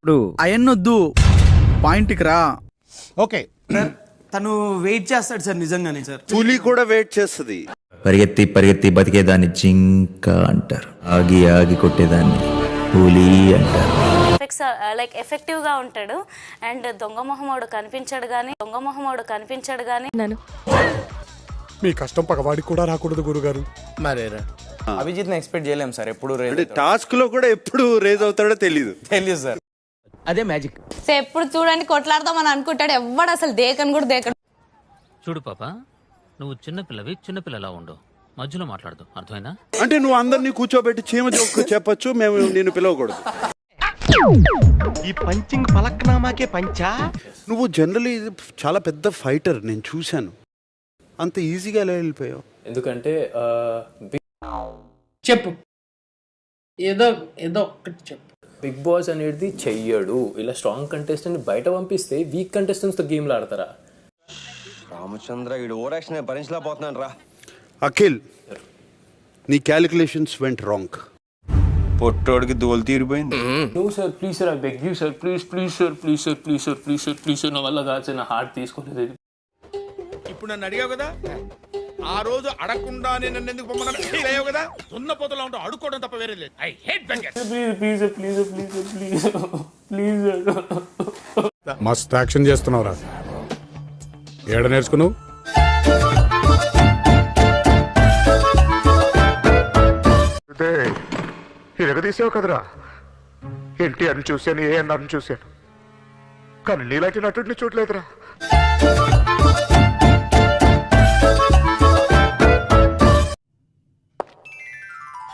ఇప్పుడు అయన్నొద్దు, పాయింట్కి రా. ఓకే, తను వెయిట్ చేస్తాడు సార్, నిజంగానే సార్. పులి కూడా వెయిట్ చేస్తుంది. పరిగెత్తి పరిగెత్తి బతికేదాన్ని జింక అంటారు, ఆగి ఆగి కొట్టేదాన్ని పులి అంటారు. లైక్ ఎఫెక్టివ్ గా ఉంటాడు. అండ్ దొంగ మొహమోడు కనిపించాడు గానీ మీ కష్టం పగవాడికి కూడా రాకూడదు గురుగారు. మరేరా అభిజిత్ ని ఎక్స్పెక్ట్ చేయలేం సార్. ఎప్పుడు అంటే టాస్క్ లో కూడా ఎప్పుడు రేజ్ అవుతాడో తెలియదు సార్. అదే మ్యాజిక్. సో ఎప్పుడు చూడండి కొట్లాడదామని అనుకుంటాడు, ఎవ్వడు అసలు దేకను కూడా దేకడు. చూడు పాప, నువ్వు చిన్నపిల్లవి, చిన్నపిల్లలా ఉండు, మధ్యలో మాట్లాడదు, అర్థమైందా? అంటే నువ్వు అందరినీ కూర్చోబెట్టి చీమ జోక్కు చెప్పొచ్చు, మేము నేను పిలవకూడదు. ఈ పంచింగ్ పలక్నామాకే పంచా. నువ్వు జనరలీ చాలా పెద్ద ఫైటర్, నేను చూశాను. అంత ఈజీగా ఎలా వెళ్ళిపోయావు? ఎందుకంటే చెప్పు, ఏదో ఏదో ఒక్కటి చెప్పు. బిగ్ బాస్ అనేది చెయ్యడు. ఇలా స్ట్రాంగ్ కంటెస్టెంట్ బయట పంపిస్తే వీక్ కంటెస్టెంట్స్ తో గేమ్లు ఆడతారా? రామచంద్ర వీడు ఓవర్ యాక్షన్ భరించలేకపోతున్నాను రా. అఖిల్, నీ క్యాలిక్యులేషన్స్ వెంట్ రాంగ్. పొట్టోడికి దోలు తీరిపోయింది. No sir, please sir, I beg you sir, please please sir, please sir, please sir, please sir, please sir, నా వల్ల కాదు సార్, నా హార్ట్ తీసుకోలేదు. ఇప్పుడు నన్ను అడిగావు కదా, ఆ రోజు అడగకుండా నేను నన్ను ఎందుకు పొమ్మన్నా ఫీల్ అయ్యావు కదా. ఉన్న పోతలో ఉంటావు, అడుక్కోవడం తప్ప వేరే లేదు. I hate bangers. Please sir, please sir, please sir, please please sir. మస్త్ యాక్షన్ చేస్తున్నావురా, ఏడ నేర్చుకున్నావు? ఎరగదీసావు కదరా. ఎన్టీఆర్ని చూశాను, ఏఎన్ఆర్ని చూశాను, కానీ నీలాంటి నటుడిని చూడలేదురా.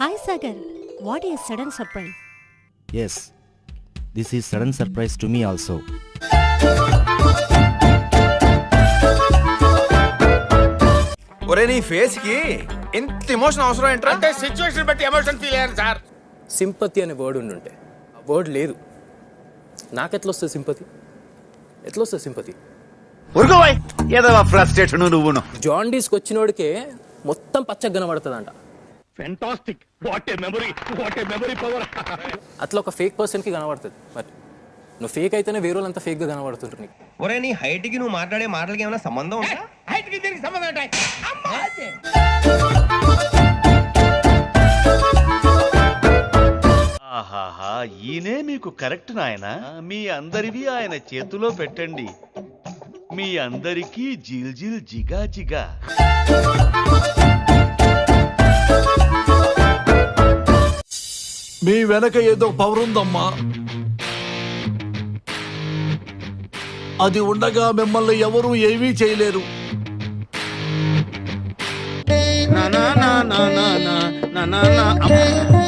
Hi Sagar, what is sudden surprise? Yes, this is sudden surprise to me also. ఒరే నీ ఫేస్ కి ఎంత ఎమోషన్ అవసరం ఏంట్రా? అంటే సిచ్యువేషన్ బట్టి ఎమోషన్ ఫీల్ అయ్యాను సార్. సింపతి అనే వర్డ్ ఉండుంటే, ఆ వర్డ్ లేదు. నాకెట్లా వస్తుంది సింపతి? ఎట్లా వస్తుంది సింపతి? ఏదో ఫ్రస్ట్రేషన్ నువ్వును. జాండీస్కి వచ్చినోడికే మొత్తం పచ్చగా కనబడుతుందంట. Fantastic, what a memory, what a memory power. అట్లా ఒక ఫేక్ పర్సన్ కి కనబడుతుంది. మరి నువ్వు ఫేక్ అయితేనే వేరే వాళ్ళంతా ఫేక్ గా కనబడుతుంటారు నీకు. ఒరే నీ హైట్ కి నువ్వు మాట్లాడే మాటలకి ఏమైనా సంబంధం ఉందా? హైట్ కి దీనికి సంబంధం ఉంటాయి. ఆహాహా, ఈయనే మీకు కరెక్ట్ నాయనా. మీ అందరివి ఆయన చేతిలో పెట్టండి, మీ అందరికీ జిల్ జిల్ జిగా జిగా. మీ వెనక ఏదో పవర్ ఉందమ్మా, అది ఉండగా మిమ్మల్ని ఎవరూ ఏమీ చేయలేరు. నా నా నా నా నా నా నా నా